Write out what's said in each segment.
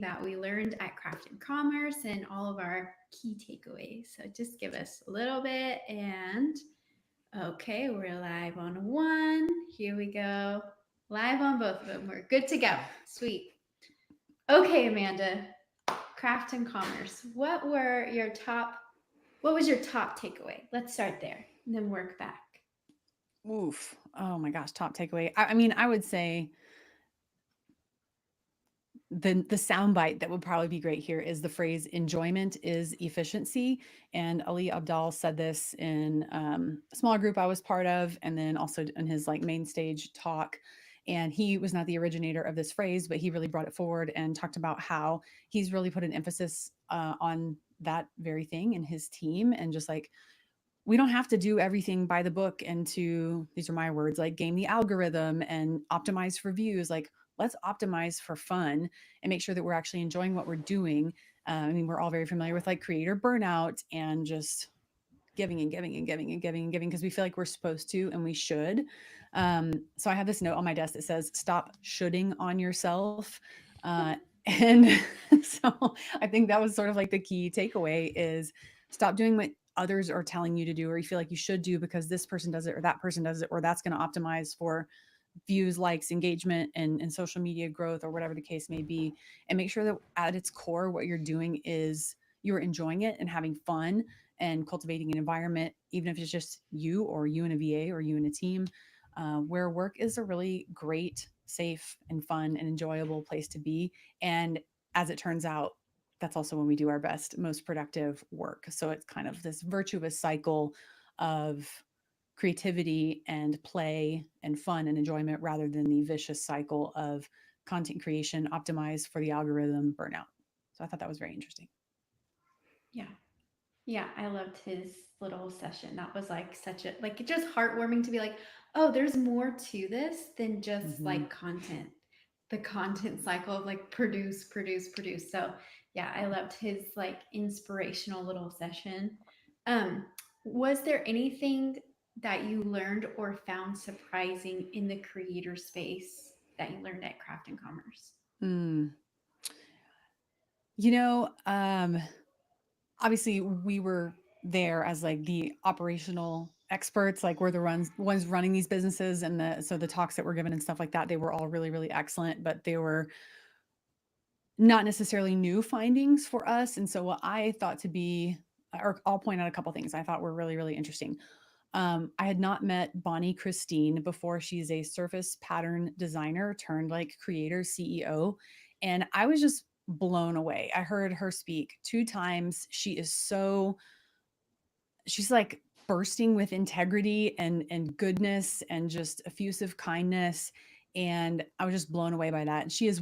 that we learned at Craft and Commerce and all of our key takeaways. So just give us a little bit. And okay, we're live on one. Here we go. Live on both of them. We're good to go. Sweet. Okay, Amanda, Craft and Commerce. What was your top takeaway? Let's start there and then work back. Oof. Oh my gosh. Top takeaway. I mean, I would say the soundbite that would probably be great here is the phrase enjoyment is efficiency. And Ali Abdal said this in a smaller group I was part of, and then also in his like main stage talk. And he was not the originator of this phrase, but he really brought it forward and talked about how he's really put an emphasis on that very thing in his team. And just like, we don't have to do everything by the book and to, these are my words, like game the algorithm and optimize for views. Like, let's optimize for fun and make sure that we're actually enjoying what we're doing. I mean, we're all very familiar with like creator burnout and just giving and giving and giving and giving and giving because we feel like we're supposed to and we should. So I have this note on my desk that says, stop shoulding on yourself. And so I think that was sort of like the key takeaway is stop doing what others are telling you to do or you feel like you should do because this person does it or that person does it or that's going to optimize for views, likes, engagement, and social media growth or whatever the case may be. And make sure that at its core, what you're doing is you're enjoying it and having fun and cultivating an environment, even if it's just you or you and a VA or you and a team, where work is a really great, safe, and fun and enjoyable place to be. And as it turns out, that's also when we do our best, most productive work. So it's kind of this virtuous cycle of creativity and play and fun and enjoyment rather than the vicious cycle of content creation optimized for the algorithm burnout. So I thought that was very interesting. Yeah. Yeah, I loved his little session. That was like such a like just heartwarming to be like, oh, there's more to this than just Mm-hmm. like content. The content cycle of like produce, produce, produce. So yeah, I loved his like inspirational little session. Um, was there anything that you learned or found surprising in the creator space that you learned at Craft and Commerce? Mm. You know, obviously we were there as like the operational experts, like we're the ones running these businesses, and the talks that were given and stuff like that, they were all really really excellent, but they were not necessarily new findings for us. And so what I thought to be, or I'll point out a couple things I thought were really really interesting. I had not met Bonnie Christine before. She's a surface pattern designer turned like creator CEO. And I was just blown away. I heard her speak 2 times. She's like bursting with integrity and goodness and just effusive kindness. And I was just blown away by that. And she is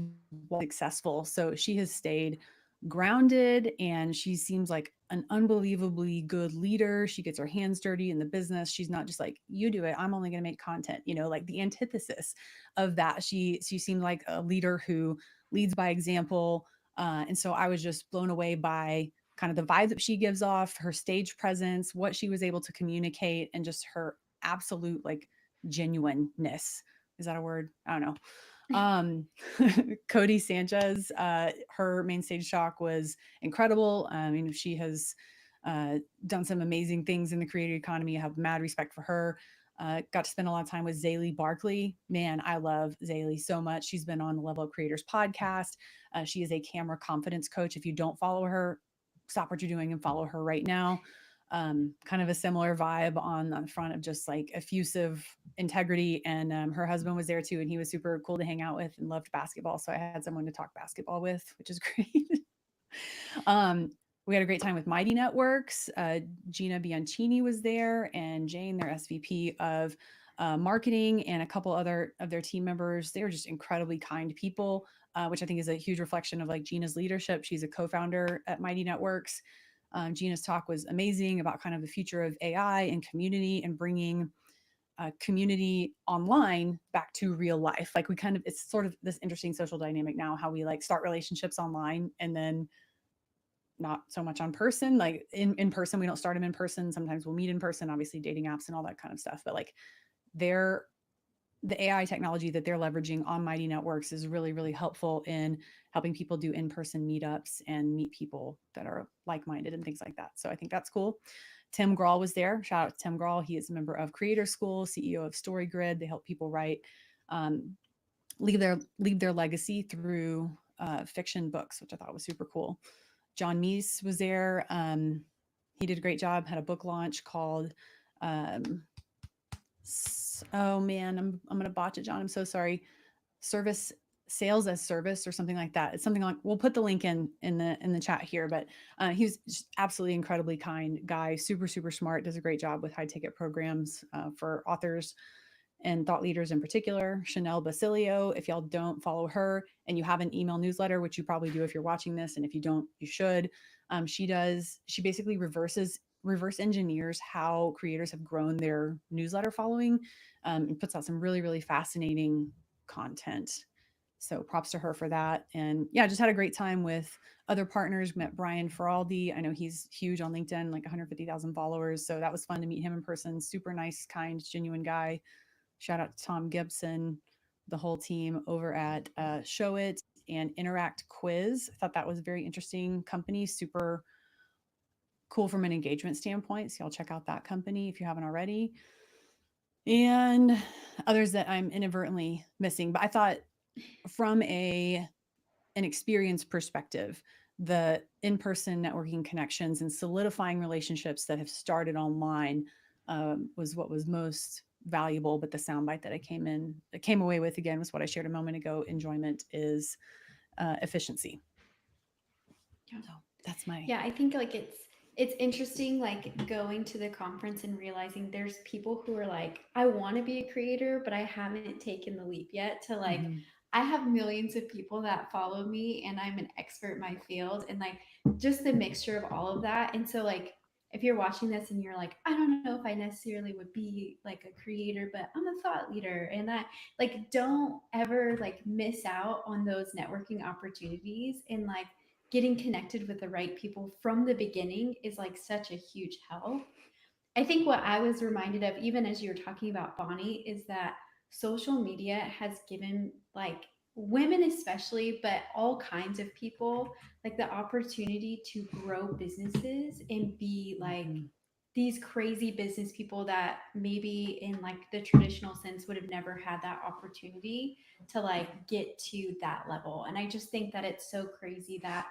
successful. So she has stayed grounded and she seems like an unbelievably good leader. She gets her hands dirty in the business. She's not just like, you do it, I'm only going to make content, like the antithesis of that. She seemed like a leader who leads by example. And so I was just blown away by kind of the vibe that she gives off, her stage presence, what she was able to communicate, and just her absolute like genuineness. Is that a word? I don't know. Um, Cody Sanchez, her main stage talk was incredible. I mean, she has done some amazing things in the creator economy. I have mad respect for her. Got to spend a lot of time with Zaylee Barkley. Man, I love Zaylee so much. She's been on the Level Up Creators podcast. She is a camera confidence coach. If you don't follow her, stop what you're doing and follow her right now. Kind of a similar vibe on the front of just like effusive integrity. And her husband was there too, and he was super cool to hang out with and loved basketball. So I had someone to talk basketball with, which is great. um, we had a great time with Mighty Networks. Gina Bianchini was there, and Jane, their SVP of marketing, and a couple other of their team members. They were just incredibly kind people, which I think is a huge reflection of like Gina's leadership. She's a co-founder at Mighty Networks. Gina's talk was amazing about kind of the future of AI and community and bringing community online back to real life. Like we kind of, it's sort of this interesting social dynamic now, how we like start relationships online and then not so much on person. Like in person, we don't start them in person. Sometimes we'll meet in person, obviously dating apps and all that kind of stuff. But like they're the AI technology that they're leveraging on Mighty Networks is really, really helpful in helping people do in person meetups and meet people that are like minded and things like that. So I think that's cool. Tim Grahl was there. Shout out to Tim Grahl. He is a member of Creator School, CEO of StoryGrid. They help people write, um, leave their legacy through fiction books, which I thought was super cool. John Meese was there. He did a great job. Had a book launch called um, oh man, I'm gonna botch it, John. I'm so sorry. Service Sales as Service or something like that. It's something like we'll put the link in the chat here. But he was just absolutely incredibly kind guy, super smart. Does a great job with high ticket programs for authors and thought leaders in particular. Chanel Basilio, if y'all don't follow her and you have an email newsletter, which you probably do if you're watching this, and if you don't, you should. She basically reverse engineers how creators have grown their newsletter following, and puts out some really fascinating content. So props to her for that. And yeah, just had a great time with other partners. Met Brian Feraldi. I know he's huge on LinkedIn, like 150,000 followers. So that was fun to meet him in person. Super nice, kind, genuine guy. Shout out to Tom Gibson, the whole team over at Show It and Interact Quiz. I thought that was a very interesting company, super cool from an engagement standpoint. So y'all check out that company if you haven't already. And others that I'm inadvertently missing. But I thought from an experience perspective, the in-person networking connections and solidifying relationships that have started online was what was most valuable. But the soundbite that I came away with again was what I shared a moment ago. Enjoyment is efficiency. Yeah. So that's my Yeah, I think like it's interesting like going to the conference and realizing there's people who are like, I want to be a creator, but I haven't taken the leap yet to like mhm, I have millions of people that follow me and I'm an expert in my field and like just the mixture of all of that. And so like if you're watching this and you're like, I don't know if I necessarily would be like a creator, but I'm a thought leader and that like don't ever like miss out on those networking opportunities and like getting connected with the right people from the beginning is like such a huge help. I think what I was reminded of, even as you were talking about Bonnie, is that social media has given like women, especially, but all kinds of people, like the opportunity to grow businesses and be like mhm, these crazy business people that maybe in like the traditional sense would have never had that opportunity to like get to that level. And I just think that it's so crazy that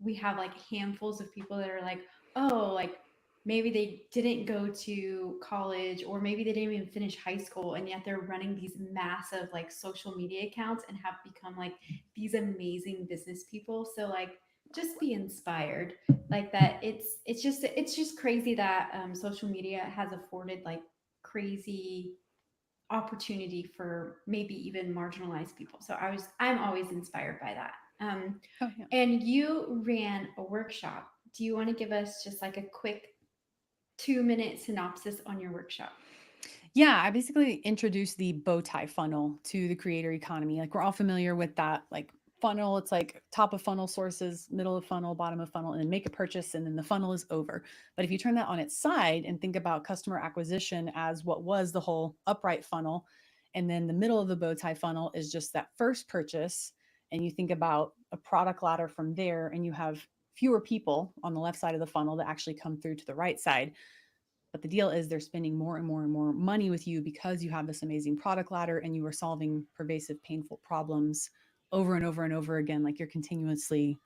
we have like handfuls of people that are like, oh, like maybe they didn't go to college or maybe they didn't even finish high school and yet they're running these massive like social media accounts and have become like these amazing business people. So like just be inspired like that. It's just crazy that social media has afforded like crazy opportunity for maybe even marginalized people. So I'm always inspired by that. oh yeah. And you ran a workshop. Do you want to give us just like a quick 2 minute synopsis on your workshop? Yeah, I basically introduced the bow tie funnel to the creator economy. Like we're all familiar with that like funnel. It's like top of funnel sources, middle of funnel, bottom of funnel, and then make a purchase and then the funnel is over. But if you turn that on its side and think about customer acquisition as what was the whole upright funnel, and then the middle of the bow tie funnel is just that first purchase, and you think about a product ladder from there, and you have fewer people on the left side of the funnel that actually come through to the right side, but the deal is they're spending more and more and more money with you because you have this amazing product ladder and you are solving pervasive, painful problems over and over and over again. Like you're continuously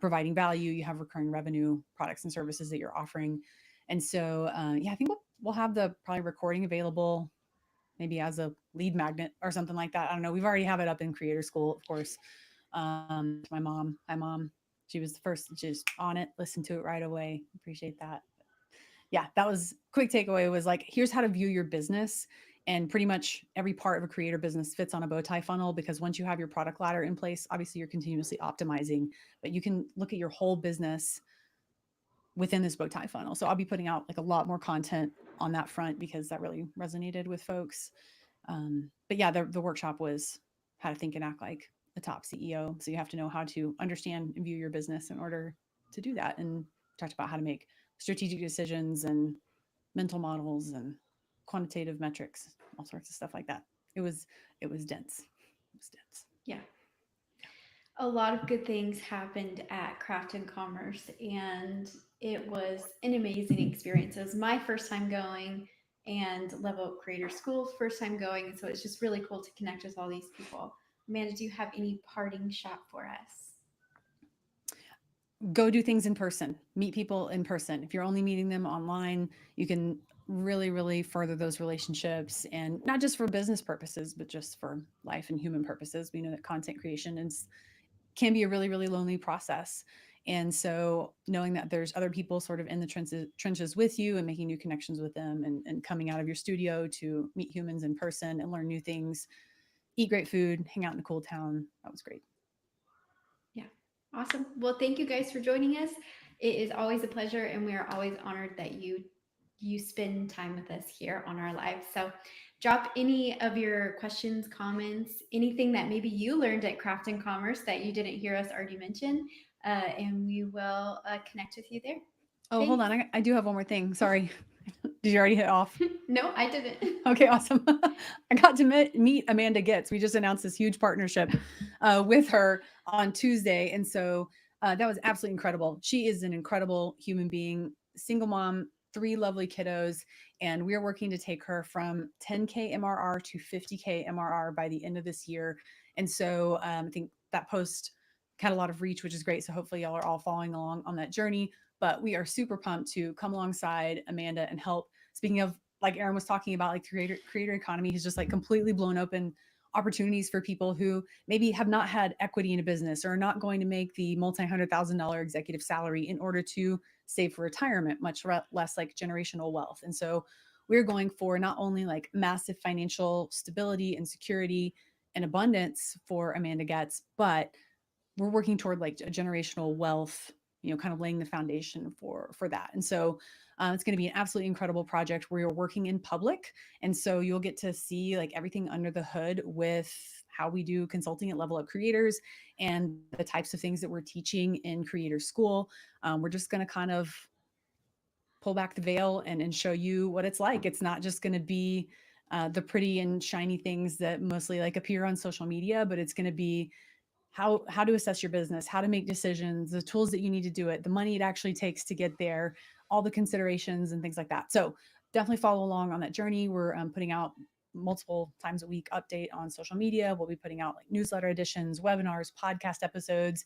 providing value. You have recurring revenue products and services that you're offering. And so, yeah, I think we'll have the probably recording available maybe as a lead magnet or something like that. I don't know. We've already have it up in creator school, of course. My mom, hi mom. She was the first to just on it, listen to it right away. Appreciate that. Yeah, that was quick takeaway was like, here's how to view your business. And pretty much every part of a creator business fits on a bow tie funnel because once you have your product ladder in place, obviously you're continuously optimizing, but you can look at your whole business within this bow tie funnel. So I'll be putting out like a lot more content on that front because that really resonated with folks. But yeah, the workshop was how to think and act like a top CEO. So you have to know how to understand and view your business in order to do that. And talked about how to make strategic decisions and mental models and quantitative metrics, all sorts of stuff like that. it was dense. It was dense. Yeah. A lot of good things happened at Craft and Commerce, and it was an amazing experience. It was my first time going, and Level Up Creator School's first time going. And so it's just really cool to connect with all these people. Amanda, do you have any parting shot for us? Go do things in person, meet people in person. If you're only meeting them online, you can really, really further those relationships, and not just for business purposes, but just for life and human purposes. We know that content creation can be a really, really lonely process. And so knowing that there's other people sort of in the trenches with you and making new connections with them, and coming out of your studio to meet humans in person and learn new things, eat great food, hang out in a cool town. That was great. Yeah. Awesome. Well, thank you guys for joining us. It is always a pleasure, and we are always honored that you spend time with us here on our live. So drop any of your questions, comments, anything that maybe you learned at Craft and Commerce that you didn't hear us already mention, and we will connect with you there. Oh, hold Thanks. on. I do have one more thing. Sorry. Did you already hit off? No, I didn't. Okay, awesome. I got to meet Amanda Getz. We just announced this huge partnership with her on Tuesday. And so that was absolutely incredible. She is an incredible human being, single mom, three lovely kiddos. And we are working to take her from 10K MRR to 50K MRR by the end of this year. And so I think that post had a lot of reach, which is great. So hopefully y'all are all following along on that journey. But we are super pumped to come alongside Amanda and help. Speaking of, like Erin was talking about, like the creator economy has just like completely blown open opportunities for people who maybe have not had equity in a business, or are not going to make the multi-$100,000 executive salary in order to save for retirement, much less like generational wealth. And so we're going for not only like massive financial stability and security and abundance for Amanda Getz, but we're working toward like a generational wealth, kind of laying the foundation for that. And so it's going to be an absolutely incredible project where you're working in public. And so you'll get to see like everything under the hood with how we do consulting at Level Up Creators, and the types of things that we're teaching in Creator School. We're just going to kind of pull back the veil and show you what it's like. It's not just going to be the pretty and shiny things that mostly like appear on social media, but it's going to be how to assess your business, how to make decisions, the tools that you need to do it, the money it actually takes to get there, all the considerations and things like that. So definitely follow along on that journey. We're putting out multiple times a week update on social media. We'll be putting out like newsletter editions, webinars, podcast episodes,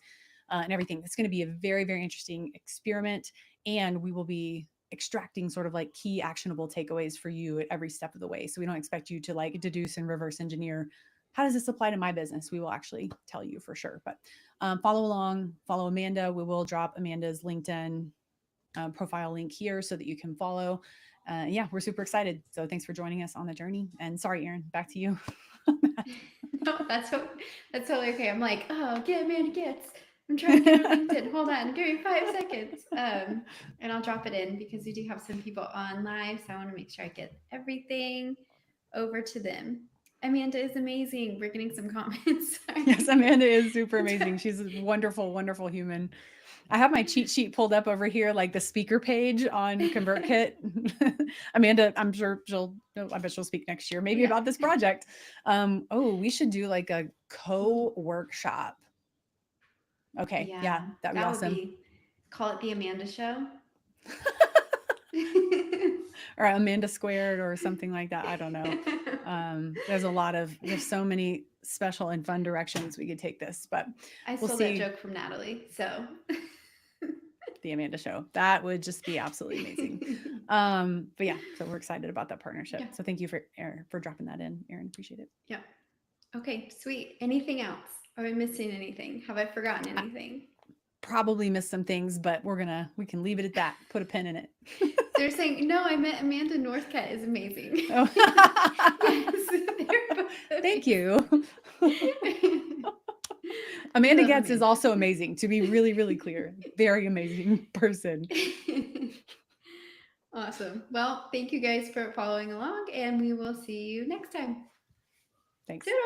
and everything. It's going to be a very, very interesting experiment, and we will be extracting sort of like key actionable takeaways for you at every step of the way. So we don't expect you to like deduce and reverse engineer, how does this apply to my business? We will actually tell you for sure. But follow along, follow Amanda. We will drop Amanda's LinkedIn profile link here so that you can follow. Yeah, we're super excited. So thanks for joining us on the journey. And sorry, Erin, back to you. No, that's totally okay. I'm like, oh, get Amanda gets. I'm trying to get her LinkedIn. Hold on, give me 5 seconds. And I'll drop it in because we do have some people on live, so I want to make sure I get everything over to them. Amanda is amazing. We're getting some comments. Yes, Sorry. Amanda is super amazing. She's a wonderful, wonderful human. I have my cheat sheet pulled up over here, like the speaker page on Convertkit. Amanda, I'm sure I bet she'll speak next year, maybe Yeah. about this project. We should do like a co-workshop. Okay, yeah, Yeah, that'd be that would awesome. be, call it the Amanda Show. Or Amanda Squared or something like that. I don't know. There's so many special and fun directions we could take this, but I we'll stole that see. joke from Natalie. So The Amanda Show. That would just be absolutely amazing. But yeah, so we're excited about that partnership. yeah, So thank you for dropping that in, Erin. Appreciate it. yeah. Okay, sweet. Anything else? Are we missing anything? Have I forgotten I anything? probably missed some things, but we can leave it at that. Put a pin in it. They're saying no. I met Amanda Northcutt is amazing. Oh. Yes, they're both Thank amazing. you. We Amanda love Getz is Amanda. also amazing, to be really, really clear. Very amazing person. Awesome. Well, thank you guys for following along, and we will see you next time. Thanks. Toodles.